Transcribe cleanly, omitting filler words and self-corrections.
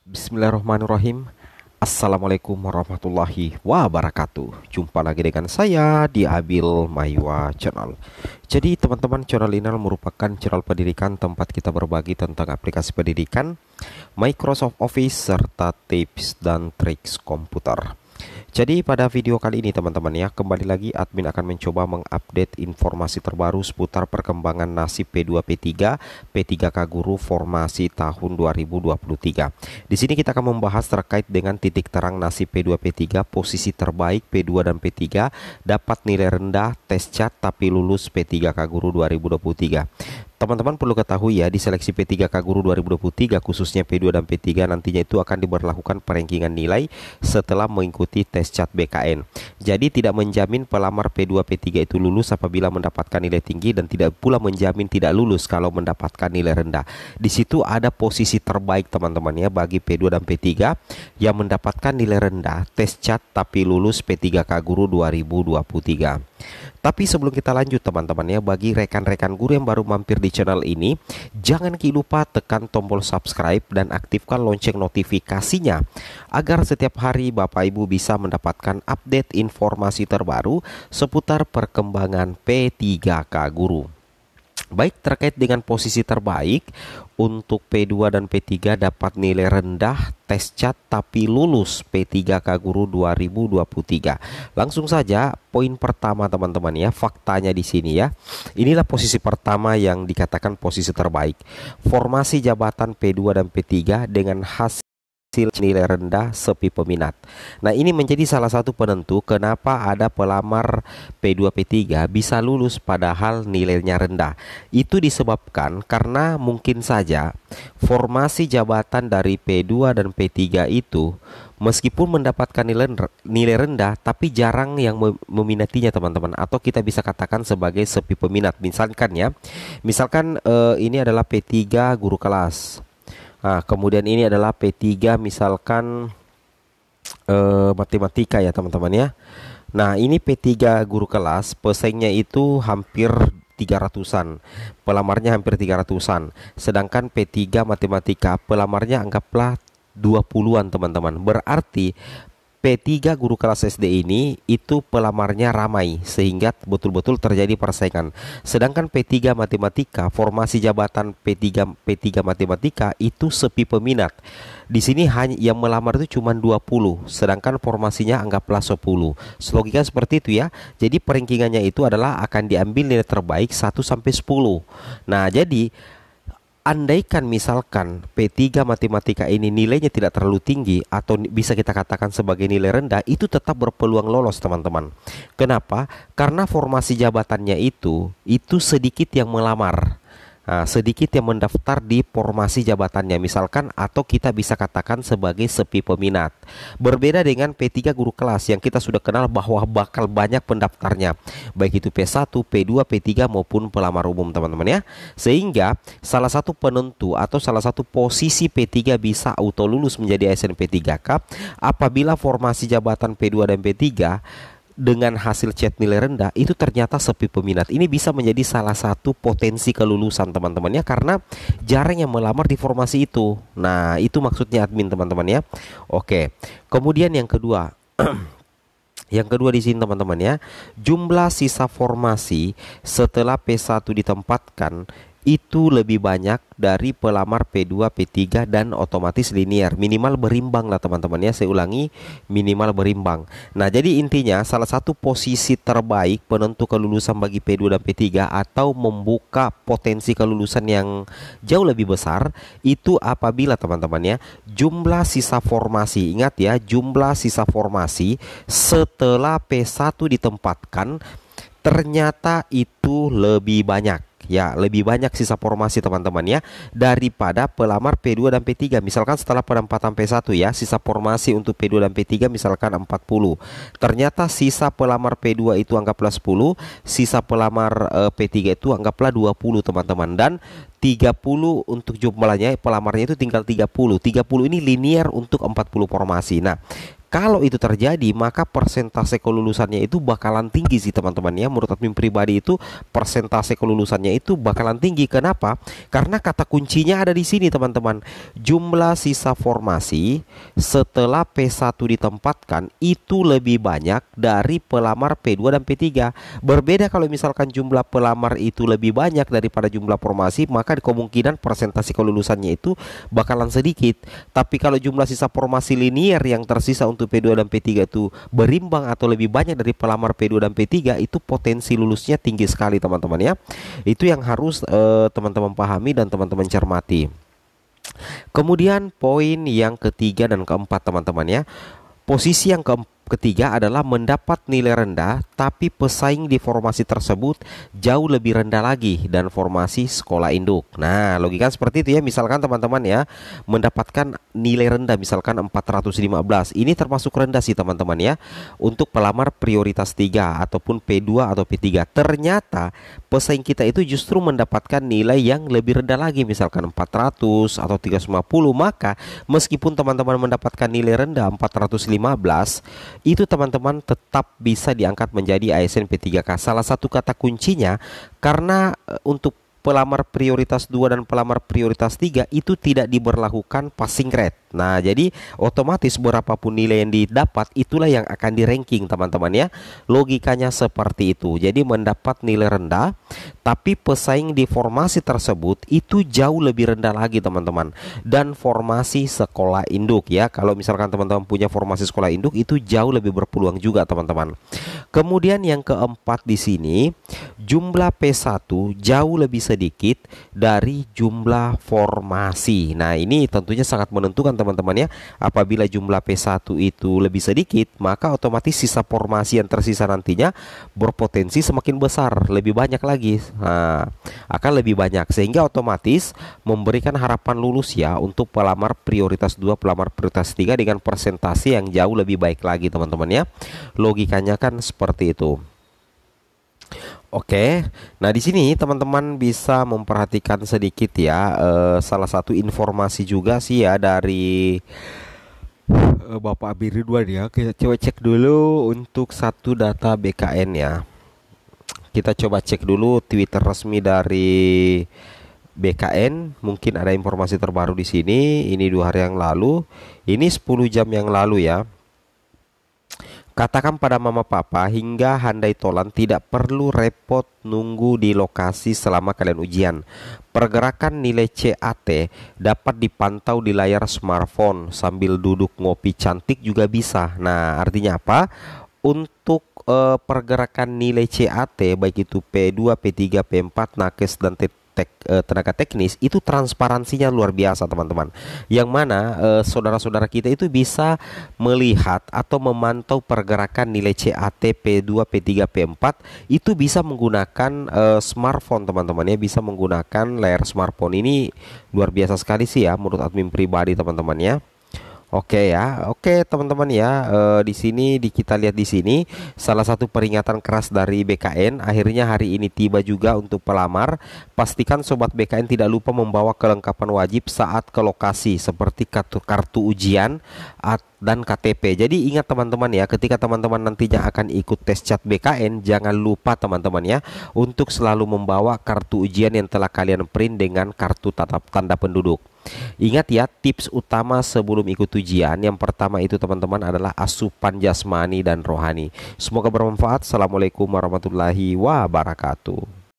Bismillahirrahmanirrahim. Assalamualaikum warahmatullahi wabarakatuh. Jumpa lagi dengan saya di Abil Maywa Channel. Jadi teman-teman, channel ini merupakan channel pendidikan tempat kita berbagi tentang aplikasi pendidikan, Microsoft Office, serta tips dan triks komputer. Jadi pada video kali ini teman-teman ya, kembali lagi admin akan mencoba mengupdate informasi terbaru seputar perkembangan nasib P2 P3 P3K Guru formasi tahun 2023. Di sini kita akan membahas terkait dengan titik terang nasib P2 P3, posisi terbaik P2 dan P3, dapat nilai rendah tes CAT tapi lulus P3K Guru 2023. Teman-teman perlu ketahui ya, di seleksi P3K Guru 2023 khususnya P2 dan P3 nantinya itu akan diberlakukan perankingan nilai setelah mengikuti tes CAT BKN. Jadi tidak menjamin pelamar P2 P3 itu lulus apabila mendapatkan nilai tinggi, dan tidak pula menjamin tidak lulus kalau mendapatkan nilai rendah. Di situ ada posisi terbaik teman-teman ya bagi P2 dan P3 yang mendapatkan nilai rendah tes CAT tapi lulus P3K Guru 2023. Tapi sebelum kita lanjut teman-teman ya, bagi rekan-rekan guru yang baru mampir di channel ini, jangan lupa tekan tombol subscribe dan aktifkan lonceng notifikasinya agar setiap hari Bapak Ibu bisa mendapatkan update informasi terbaru seputar perkembangan P3K Guru. Baik, terkait dengan posisi terbaik untuk P2 dan P3 dapat nilai rendah tes CAT tapi lulus P3K Guru 2023. Langsung saja poin pertama teman-teman ya, faktanya di sini ya. Inilah posisi pertama yang dikatakan posisi terbaik. Formasi jabatan P2 dan P3 dengan hasil nilai rendah sepi peminat. Nah, ini menjadi salah satu penentu kenapa ada pelamar P2 P3 bisa lulus padahal nilainya rendah. Itu disebabkan karena mungkin saja formasi jabatan dari P2 dan P3 itu meskipun mendapatkan nilai rendah tapi jarang yang meminatinya teman-teman, atau kita bisa katakan sebagai sepi peminat. Misalkan ini adalah P3 guru kelas. Nah, kemudian ini adalah P3 misalkan matematika ya teman-teman ya. Nah, ini P3 guru kelas, pesaingnya itu hampir 300-an. Pelamarnya hampir 300-an. Sedangkan P3 matematika pelamarnya anggaplah 20-an teman-teman. Berarti P3 guru kelas SD ini itu pelamarnya ramai sehingga betul-betul terjadi persaingan. Sedangkan P3 matematika, formasi jabatan P3 matematika itu sepi peminat. Di sini hanya yang melamar itu cuma 20, sedangkan formasinya anggaplah 10. Logika seperti itu ya. Jadi perankingannya itu adalah akan diambil nilai terbaik 1 sampai 10. Nah, jadi andaikan misalkan P3 matematika ini nilainya tidak terlalu tinggi atau bisa kita katakan sebagai nilai rendah, itu tetap berpeluang lolos teman-teman. Kenapa? Karena formasi jabatannya itu sedikit yang melamar. Nah, sedikit yang mendaftar di formasi jabatannya misalkan, atau kita bisa katakan sebagai sepi peminat. Berbeda dengan P3 guru kelas yang kita sudah kenal bahwa bakal banyak pendaftarnya, baik itu P1, P2, P3 maupun pelamar umum teman-teman ya. Sehingga salah satu penentu atau salah satu posisi P3 bisa auto lulus menjadi ASN P3K apabila formasi jabatan P2 dan P3 dengan hasil CAT nilai rendah itu ternyata sepi peminat. Ini bisa menjadi salah satu potensi kelulusan teman-teman ya, karena jarang yang melamar di formasi itu. Nah, itu maksudnya admin teman-teman ya. Oke. Kemudian yang kedua yang kedua di sini teman-teman ya, jumlah sisa formasi setelah P1 ditempatkan itu lebih banyak dari pelamar P2, P3 dan otomatis linear. Minimal berimbang lah teman-teman ya. Saya ulangi, minimal berimbang. Nah, jadi intinya salah satu posisi terbaik penentu kelulusan bagi P2 dan P3 atau membuka potensi kelulusan yang jauh lebih besar itu apabila teman-teman ya, jumlah sisa formasi, ingat ya, jumlah sisa formasi setelah P1 ditempatkan ternyata itu lebih banyak. Ya, lebih banyak sisa formasi teman-teman ya daripada pelamar P2 dan P3. Misalkan setelah penempatan P1 ya, sisa formasi untuk P2 dan P3 misalkan 40. Ternyata sisa pelamar P2 itu anggaplah 10, sisa pelamar P3 itu anggaplah 20 teman-teman, dan 30 untuk jumlahnya pelamarnya itu tinggal 30. 30 ini linear untuk 40 formasi. Nah, Kalau itu terjadi, maka persentase kelulusannya itu bakalan tinggi sih teman-teman ya. Menurut admin pribadi itu persentase kelulusannya itu bakalan tinggi. Kenapa? Karena kata kuncinya ada di sini teman-teman. Jumlah sisa formasi setelah P1 ditempatkan itu lebih banyak dari pelamar P2 dan P3. Berbeda kalau misalkan jumlah pelamar itu lebih banyak daripada jumlah formasi, maka kemungkinan persentase kelulusannya itu bakalan sedikit. Tapi kalau jumlah sisa formasi linier yang tersisa untuk P2 dan P3 itu berimbang atau lebih banyak dari pelamar P2 dan P3, itu potensi lulusnya tinggi sekali teman-teman ya. Itu yang harus teman-teman pahami dan teman-teman cermati. Kemudian poin yang ketiga dan keempat teman-teman ya. Posisi yang ketiga adalah mendapat nilai rendah tapi pesaing di formasi tersebut jauh lebih rendah lagi dan formasi sekolah induk. Nah, logika seperti itu ya. Misalkan teman-teman ya mendapatkan nilai rendah misalkan 415. Ini termasuk rendah sih teman-teman ya untuk pelamar prioritas 3 ataupun P2 atau P3. Ternyata pesaing kita itu justru mendapatkan nilai yang lebih rendah lagi misalkan 400 atau 350. Maka meskipun teman-teman mendapatkan nilai rendah 415, itu teman-teman tetap bisa diangkat menjadi ASN P3K. Salah satu kata kuncinya karena untuk pelamar prioritas 2 dan pelamar prioritas 3 itu tidak diberlakukan passing grade. Nah, jadi otomatis berapapun nilai yang didapat itulah yang akan di ranking teman-teman ya. Logikanya seperti itu. Jadi mendapat nilai rendah tapi pesaing di formasi tersebut itu jauh lebih rendah lagi teman-teman. Dan formasi sekolah induk ya. Kalau misalkan teman-teman punya formasi sekolah induk itu jauh lebih berpeluang juga teman-teman. Kemudian yang keempat di sini jumlah P1 jauh lebih sedikit dari jumlah formasi. Nah, ini tentunya sangat menentukan teman-teman ya. Apabila jumlah P1 itu lebih sedikit, maka otomatis sisa formasi yang tersisa nantinya berpotensi semakin besar, lebih banyak lagi. Nah, akan lebih banyak sehingga otomatis memberikan harapan lulus ya untuk pelamar prioritas 2, pelamar prioritas 3 dengan persentase yang jauh lebih baik lagi teman-teman ya. Logikanya kan seperti itu. Oke, nah di sini teman-teman bisa memperhatikan sedikit ya, salah satu informasi juga sih ya dari Bapak Abi Ridwan ya. Kita coba cek dulu untuk satu data BKN ya. Kita coba cek dulu Twitter resmi dari BKN, mungkin ada informasi terbaru di sini. Ini 2 hari yang lalu, ini 10 jam yang lalu ya. Katakan pada mama papa hingga handai tolan tidak perlu repot nunggu di lokasi selama kalian ujian. Pergerakan nilai CAT dapat dipantau di layar smartphone sambil duduk ngopi cantik juga bisa. Nah, artinya apa? Untuk pergerakan nilai CAT baik itu P2, P3, P4, nakes dan tenaga teknis itu transparansinya luar biasa teman-teman. Yang mana saudara-saudara kita itu bisa melihat atau memantau pergerakan nilai CAT P2, P3, P4 itu bisa menggunakan smartphone teman-teman ya, bisa menggunakan layar smartphone. Ini luar biasa sekali sih ya menurut admin pribadi teman-teman ya. Oke ya, oke teman-teman ya. Di sini kita lihat di sini salah satu peringatan keras dari BKN. Akhirnya hari ini tiba juga untuk pelamar. Pastikan sobat BKN tidak lupa membawa kelengkapan wajib saat ke lokasi seperti kartu ujian dan KTP. Jadi ingat teman-teman ya, ketika teman-teman nantinya akan ikut tes cat BKN, jangan lupa teman-teman ya untuk selalu membawa kartu ujian yang telah kalian print dengan kartu tanda penduduk. Ingat ya, tips utama sebelum ikut ujian yang pertama itu teman-teman adalah asupan jasmani dan rohani. Semoga bermanfaat. Assalamualaikum warahmatullahi wabarakatuh.